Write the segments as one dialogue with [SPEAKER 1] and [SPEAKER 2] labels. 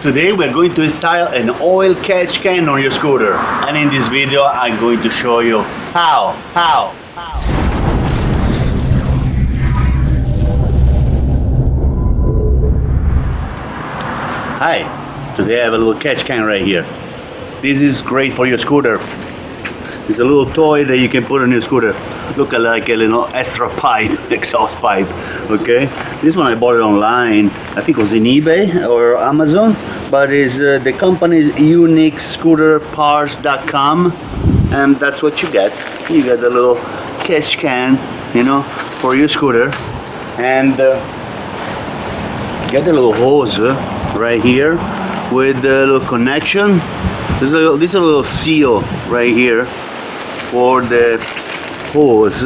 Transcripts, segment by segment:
[SPEAKER 1] Today we're going to install an oil catch can on your scooter, and in this video I'm going to show you how. Hi, today I have a little catch can right here. This is great for your scooter. It's a little toy that you can put on your scooter. Look like a little extra pipe, exhaust pipe, okay? This one I bought it online. I think it was in eBay or Amazon, but the company is uniquescooterparts.com, and that's what you get. You get a little catch can, you know, for your scooter, and get a little hose right here with the little connection. This is a little seal right here for the hose.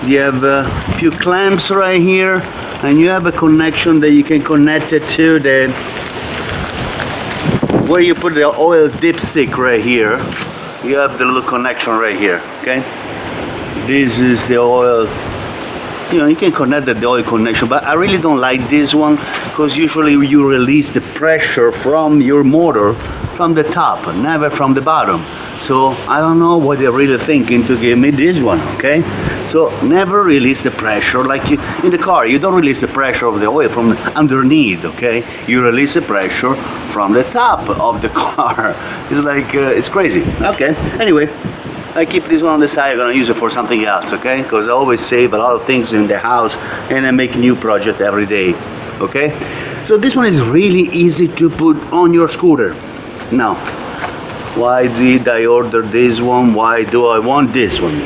[SPEAKER 1] You have a few clamps right here, and you have a connection that you can connect it to the where you put the oil dipstick right here. You have the little connection right here, okay? This is the oil. You know, you can connect the oil connection, but I really don't like this one because usually you release the pressure from your motor from the top, never from the bottom. So I don't know what they're really thinking to give me this one, okay? So never release the pressure like in the car. You don't release the pressure of the oil from underneath, okay? You release the pressure from the top of the car. It's like, it's crazy. Okay, anyway, I keep this one on the side. I'm gonna use it for something else, okay? Because I always save a lot of things in the house and I make a new project every day, okay? So this one is really easy to put on your scooter. Now, why did I order this one? Why do I want this one?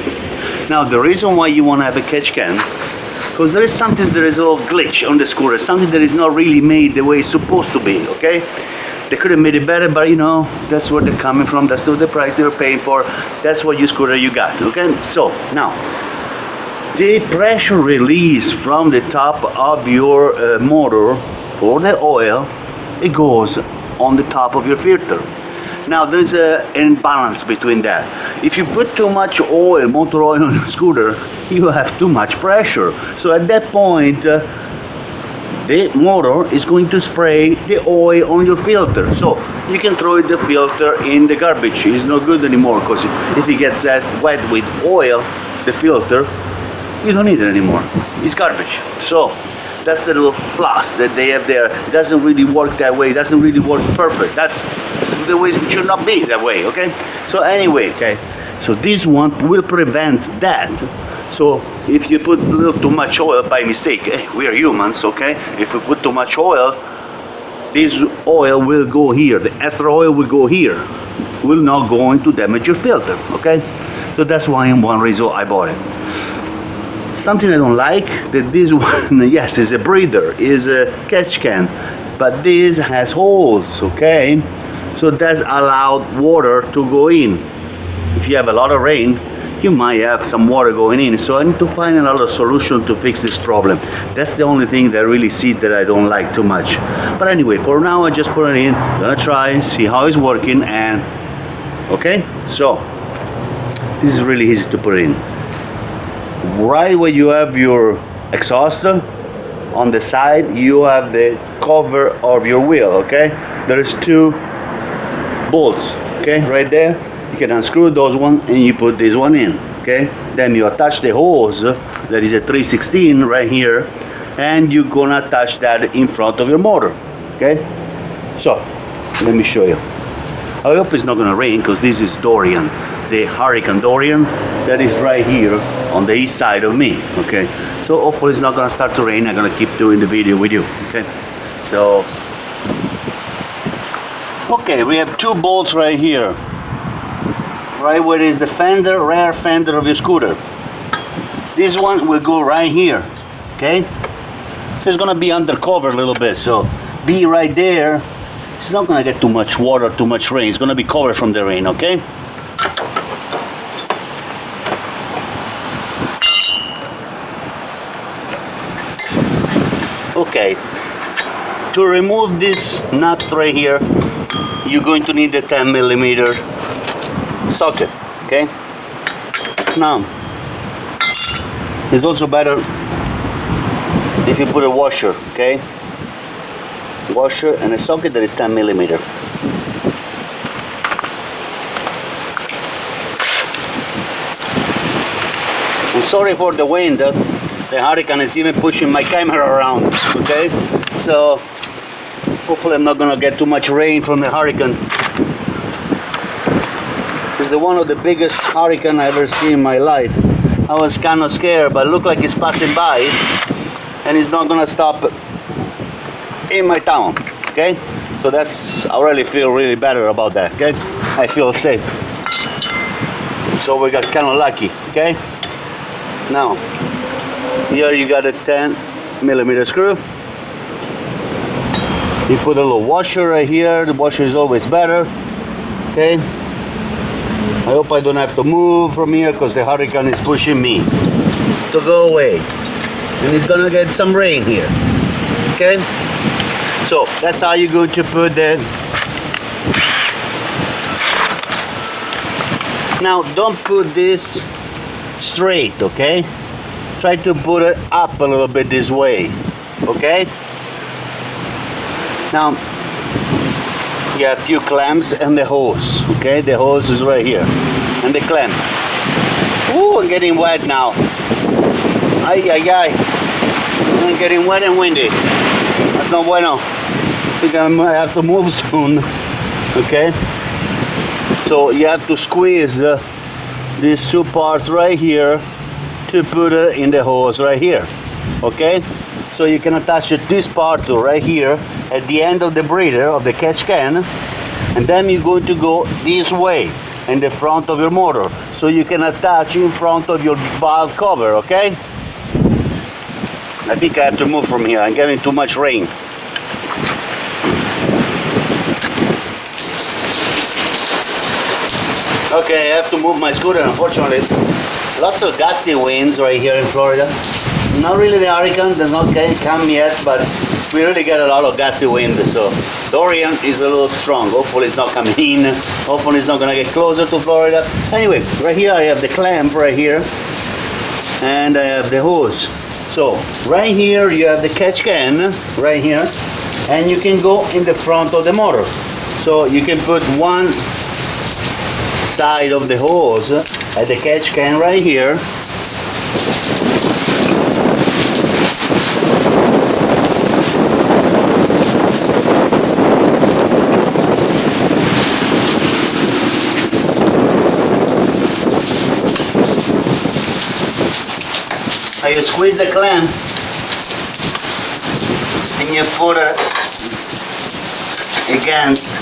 [SPEAKER 1] Now, the reason why you want to have a catch can, because there is something, there is a little glitch on the scooter, something that is not really made the way it's supposed to be, okay? They could have made it better, but you know, that's where they're coming from, that's the price they're paying for, that's what your scooter you got, okay? So, now, the pressure release from the top of your motor for the oil, it goes on the top of your filter. Now there's an imbalance between that. If you put too much oil, motor oil on your scooter, you have too much pressure. So at that point, the motor is going to spray the oil on your filter. So you can throw the filter in the garbage. It's not good anymore because if it gets that wet with oil, the filter, you don't need it anymore. It's garbage. So that's the little floss that they have there. It doesn't really work that way. It doesn't really work perfect. That's the way it should not be that way, okay? So anyway, okay, so this one will prevent that. So if you put a little too much oil by mistake, we are humans, okay? If we put too much oil, this oil will go here. The extra oil will go here. Will not going to damage your filter, okay? So that's why in one reason I bought it. Something I don't like, that this one, yes, is a breather, is a catch can, but this has holes, okay? So that's allowed water to go in. If you have a lot of rain, you might have some water going in. So I need to find another solution to fix this problem. That's the only thing that I really see that I don't like too much. But anyway, for now I just put it in, gonna try, see how it's working, and okay? So, this is really easy to put in. Right where you have your exhaust on the side, you have the cover of your wheel, okay? There's two bolts, okay, right there. You can unscrew those one and you put this one in, okay? Then you attach the hose, that is a 316 right here, and you're gonna attach that in front of your motor, okay? So, let me show you. I hope it's not gonna rain because this is Dorian, the Hurricane Dorian, that is right here on the east side of me, okay? So hopefully it's not gonna start to rain. I'm gonna keep doing the video with you, okay? So, okay, we have two bolts right here, right where is the fender, rear fender of your scooter. This one will go right here, okay? So it's gonna be undercover a little bit, so be right there. It's not gonna get too much water, too much rain. It's gonna be covered from the rain, okay? Okay, to remove this nut right here, you're going to need a 10mm socket, okay? Now, it's also better if you put a washer, okay? washer and a socket that is 10 millimeter. I'm sorry for the wind. The hurricane is even pushing my camera around. Okay, so hopefully I'm not gonna get too much rain from the hurricane. It's one of the biggest hurricane I ever seen in my life. I was kind of scared, but it looked like it's passing by and it's not gonna stop in my town. Okay, so that's, I really feel really better about that. Okay, I feel safe. So we got kind of lucky. Okay, now here you got a 10 millimeter screw. You put a little washer right here. The washer is always better. Okay, I hope I don't have to move from here because the hurricane is pushing me to go away. And it's gonna get some rain here. Okay? So that's how you're going to put the... Now don't put this straight, okay? Try to put it up a little bit this way. Okay? Now you have few clamps and the hose. Okay, the hose is right here, and the clamp. Ooh, I'm getting wet now. Ay, ay, ay. I'm getting wet and windy. That's not bueno. I think I might have to move soon. Okay. So you have to squeeze these two parts right here to put it in the hose right here. Okay. So you can attach this part to right here at the end of the breather of the catch can, and then you're going to go this way in the front of your motor, so you can attach in front of your valve cover. Okay, I think I have to move from here. I'm getting too much rain. Okay, I have to move my scooter, unfortunately. Lots of gusty winds right here in Florida. Not really the hurricane does not come yet, but we really get a lot of gusty wind. So Dorian is a little strong. Hopefully it's not coming in. Hopefully it's not gonna get closer to Florida. Anyway, right here I have the clamp right here, and I have the hose. So right here you have the catch can right here, and you can go in the front of the motor. So you can put one side of the hose at the catch can right here. You squeeze the clamp and you put it against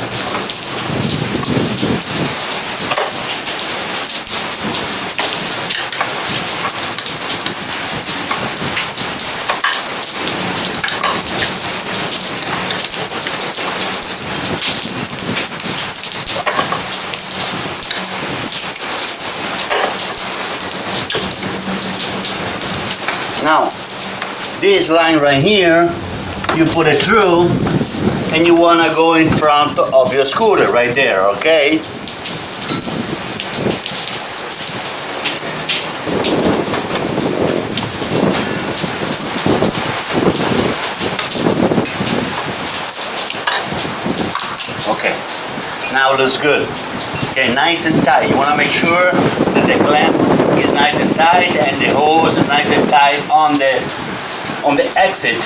[SPEAKER 1] now, this line right here, you put it through, and you want to go in front of your scooter right there, okay? Okay, now it looks good. Okay, nice and tight. You want to make sure that the clamp is nice and tight and the hose is nice and tight on the exit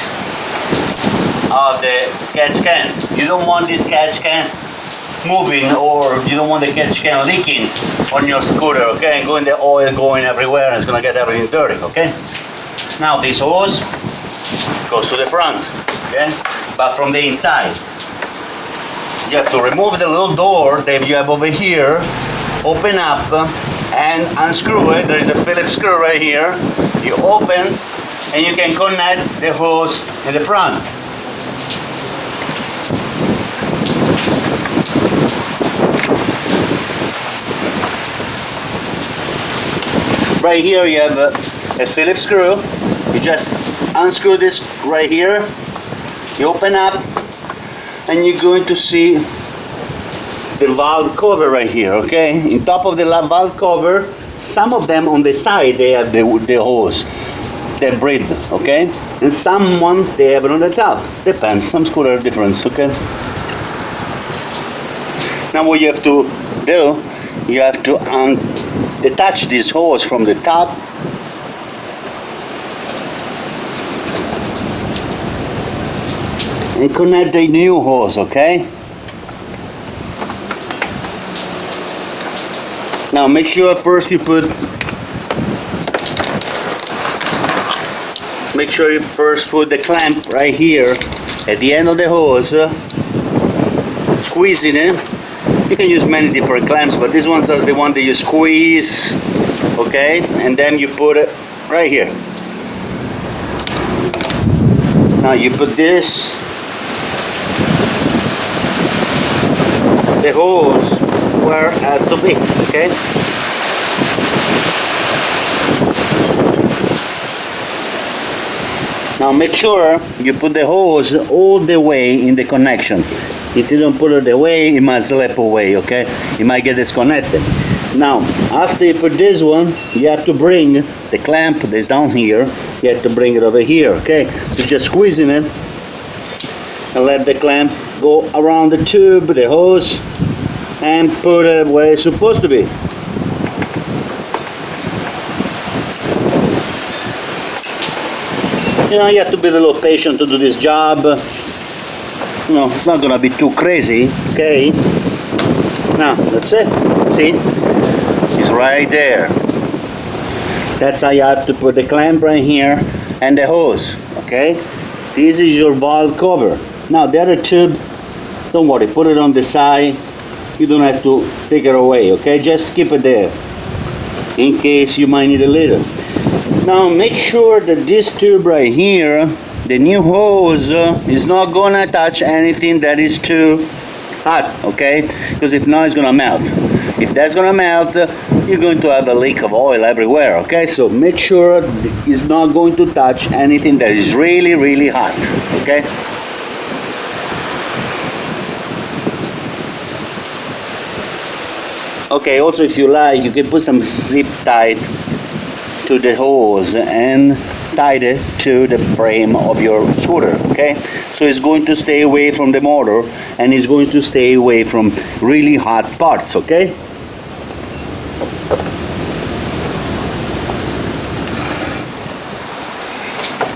[SPEAKER 1] of the catch can. You don't want this catch can moving, or you don't want the catch can leaking on your scooter, okay, and going the oil going everywhere, and it's gonna get everything dirty. Okay, now this hose goes to the front, okay, but from the inside you have to remove the little door that you have over here, open up and unscrew it. There is a Phillips screw right here. You open and you can connect the hose in the front. Right here you have a Phillips screw. You just unscrew this right here. You open up and you're going to see the valve cover right here, okay? On top of the valve cover, some of them on the side, they have the hose, the breathe, okay? and someone they have it on the top. Depends, some scooters are different, okay? Now what you have to do, you have to detach this hose from the top and connect the new hose, okay? Now make sure first you put the clamp right here at the end of the hose, squeezing it. You can use many different clamps, but these ones are the ones that you squeeze, okay? And then you put it right here. Now you put this, the hose where it has to be, okay? Now make sure you put the hose all the way in the connection. If you don't put it away, it might slip away, okay? It might get disconnected. Now, after you put this one, you have to bring the clamp that's down here, you have to bring it over here, okay? So just squeezing it and let the clamp go around the tube, the hose, and put it where it's supposed to be. You know, you have to be a little patient to do this job. You know, it's not gonna be too crazy, okay? Now, that's it. See? It's right there. That's how you have to put the clamp right here and the hose, okay? This is your valve cover. Now, the other tube, don't worry, put it on the side. You don't have to take it away, okay? Just keep it there in case you might need it later. Now, make sure that this tube right here, the new hose, is not gonna touch anything that is too hot, okay? Because if not, it's gonna melt. If that's gonna melt, you're going to have a leak of oil everywhere, okay? So make sure it's not going to touch anything that is really, really hot, okay? Okay, also if you like, you can put some zip tie to the hose and tie it to the frame of your scooter, okay? So it's going to stay away from the motor and it's going to stay away from really hot parts, okay?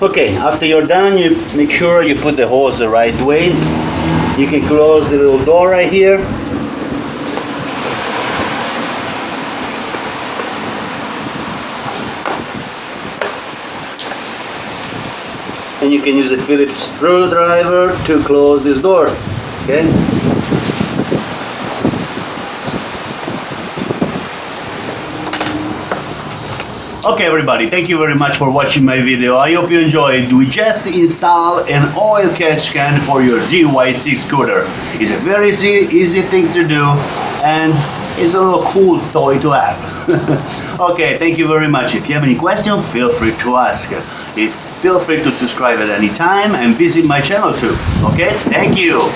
[SPEAKER 1] Okay, after you're done, you make sure you put the hose the right way. You can close the little door right here. And you can use a Phillips screwdriver to close this door, okay? Okay everybody, thank you very much for watching my video. I hope you enjoyed. We just installed an oil catch can for your GY6 scooter. It's a very easy thing to do and it's a little cool toy to have. Okay, thank you very much. If you have any questions, feel free to ask. Feel free to subscribe at any time and visit my channel too. Okay, thank you.